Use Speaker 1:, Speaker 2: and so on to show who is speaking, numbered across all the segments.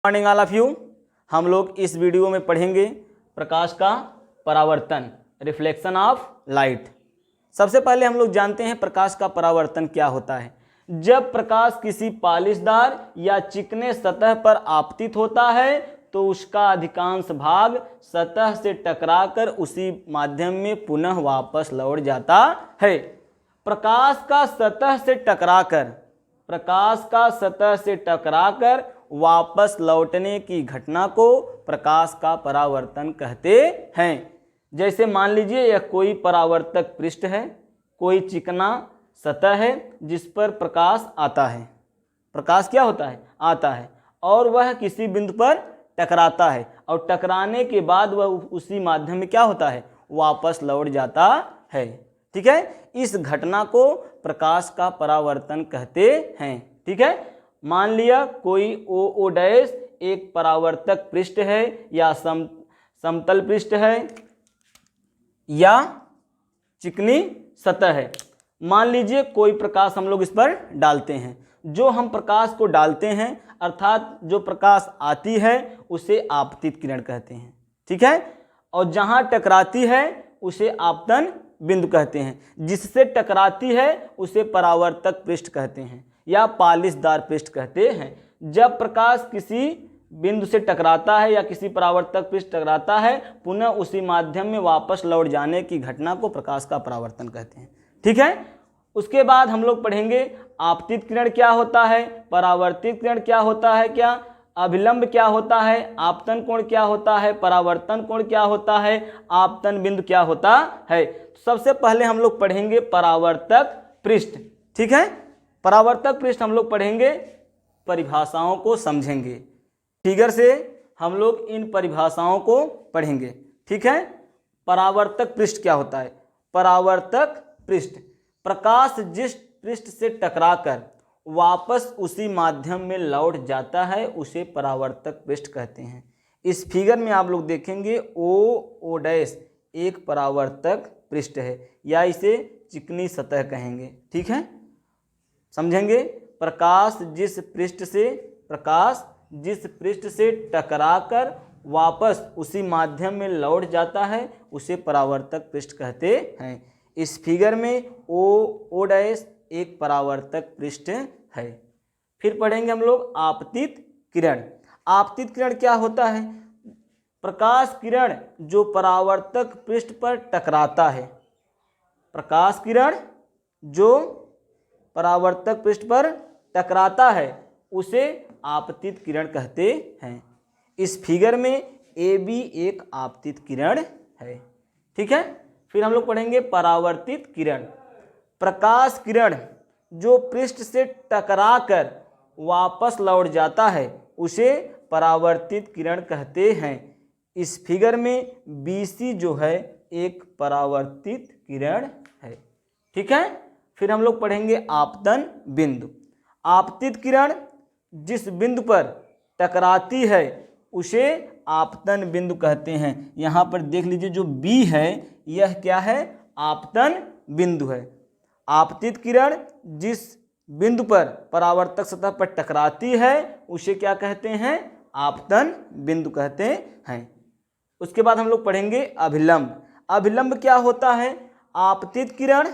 Speaker 1: Morning all of you. हम लोग इस वीडियो में पढ़ेंगे प्रकाश का परावर्तन, रिफ्लेक्शन ऑफ लाइट। सबसे पहले हम लोग जानते हैं प्रकाश का परावर्तन क्या होता है। जब प्रकाश किसी पॉलिशदार या चिकने सतह पर आपतित होता है तो उसका अधिकांश भाग सतह से टकराकर उसी माध्यम में पुनः वापस लौट जाता है। प्रकाश का सतह से टकराकर वापस लौटने की घटना को प्रकाश का परावर्तन कहते हैं। जैसे मान लीजिए यह कोई परावर्तक पृष्ठ है, कोई चिकना सतह है जिस पर प्रकाश आता है। प्रकाश क्या होता है? आता है और वह किसी बिंदु पर टकराता है और टकराने के बाद वह उसी माध्यम में क्या होता है? वापस लौट जाता है। ठीक है, इस घटना को प्रकाश का परावर्तन कहते हैं। ठीक है, मान लिया कोई ओ डैश एक परावर्तक पृष्ठ है या समतल पृष्ठ है या चिकनी सतह है। मान लीजिए कोई प्रकाश हम लोग इस पर डालते हैं। जो हम प्रकाश को डालते हैं अर्थात जो प्रकाश आती है उसे आपतित किरण कहते हैं। ठीक है, और जहां टकराती है उसे आपतन बिंदु कहते हैं। जिससे टकराती है उसे परावर्तक पृष्ठ कहते हैं या पालिशदार पृष्ठ कहते हैं। जब प्रकाश किसी बिंदु से टकराता है या किसी परावर्तक पृष्ठ टकराता है पुनः उसी माध्यम में वापस लौट जाने की घटना को प्रकाश का परावर्तन कहते हैं। ठीक है, उसके बाद हम लोग पढ़ेंगे आपतित किरण क्या होता है, परावर्तित किरण क्या होता है, क्या अभिलंब क्या होता है, आपतन कोण क्या होता है, परावर्तन कोण क्या होता है, आपतन बिंदु क्या होता है। सबसे पहले हम लोग पढ़ेंगे परावर्तक पृष्ठ। ठीक है, परावर्तक पृष्ठ हम लोग पढ़ेंगे, परिभाषाओं को समझेंगे। फिगर से हम लोग इन परिभाषाओं को पढ़ेंगे। ठीक है, परावर्तक पृष्ठ क्या होता है? परावर्तक पृष्ठ प्रकाश जिस पृष्ठ से टकराकर वापस उसी माध्यम में लौट जाता है उसे परावर्तक पृष्ठ कहते हैं। इस फिगर में आप लोग देखेंगे ओ डैश एक परावर्तक पृष्ठ है या इसे चिकनी सतह कहेंगे। ठीक है, समझेंगे। प्रकाश जिस पृष्ठ से टकराकर वापस उसी माध्यम में लौट जाता है उसे परावर्तक पृष्ठ कहते हैं। इस फिगर में ओ डैश एक परावर्तक पृष्ठ है। फिर पढ़ेंगे हम लोग आपतित किरण। आपतित किरण क्या होता है? प्रकाश किरण जो परावर्तक पृष्ठ पर टकराता है। प्रकाश किरण जो परावर्तक पृष्ठ पर टकराता है उसे आपतित किरण कहते हैं। इस फिगर में ए बी एक आपतित किरण है। ठीक है, फिर हम लोग पढ़ेंगे परावर्तित किरण। प्रकाश किरण जो पृष्ठ से टकराकर वापस लौट जाता है उसे परावर्तित किरण कहते हैं। इस फिगर में बी सी जो है एक परावर्तित किरण है। ठीक है, फिर हम लोग पढ़ेंगे आपतन बिंदु। आपतित किरण जिस बिंदु पर टकराती है उसे आपतन बिंदु कहते हैं। यहाँ पर देख लीजिए जो बी है यह क्या है? आपतन बिंदु है। आपतित किरण जिस बिंदु पर परावर्तक सतह पर टकराती है उसे क्या कहते हैं? आपतन बिंदु कहते हैं। उसके बाद हम लोग पढ़ेंगे अभिलंब। अभिलंब क्या होता है? आपतित किरण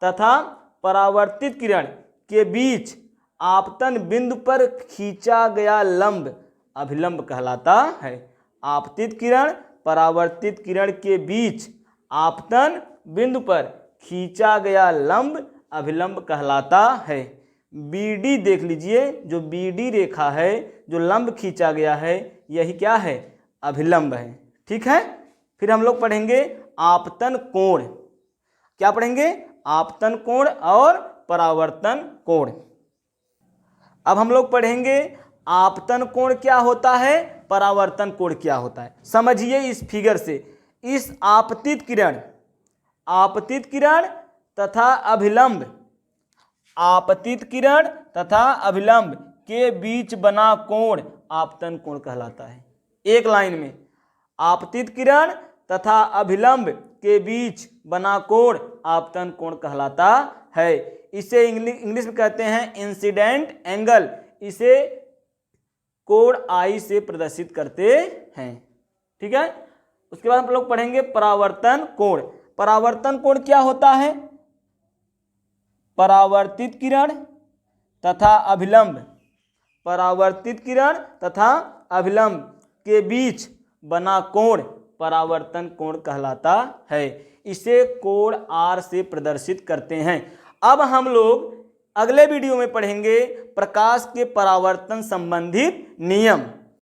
Speaker 1: तथा परावर्तित किरण के बीच आपतन बिंदु पर खींचा गया लंब अभिलंब कहलाता है। आपतित किरण परावर्तित किरण के बीच आपतन बिंदु पर खींचा गया लंब अभिलंब कहलाता है। बीडी देख लीजिए, जो बीडी रेखा है जो लंब खींचा गया है यही क्या है? अभिलंब है। ठीक है, फिर हम लोग पढ़ेंगे आपतन कोण। क्या पढ़ेंगे? आपतन कोण और परावर्तन कोण। अब हम लोग पढ़ेंगे आपतन कोण क्या होता है, परावर्तन कोण क्या होता है। समझिए इस फिगर से, इस आपतित किरण तथा अभिलंब के बीच बना कोण आपतन कोण कहलाता है। एक लाइन में आपतित किरण तथा अभिलंब के बीच बना कोण आपतन कोण कहलाता है। इसे इंग्लिश में कहते हैं इंसिडेंट एंगल। इसे कोण I से प्रदर्शित करते हैं। ठीक है, उसके बाद हम लोग पढ़ेंगे परावर्तन कोण। परावर्तन कोण क्या होता है? परावर्तित किरण तथा अभिलंब, परावर्तित किरण तथा अभिलंब के बीच बना कोण परावर्तन कोण कहलाता है। इसे कोण R से प्रदर्शित करते हैं। अब हम लोग अगले वीडियो में पढ़ेंगे प्रकाश के परावर्तन संबंधित नियम।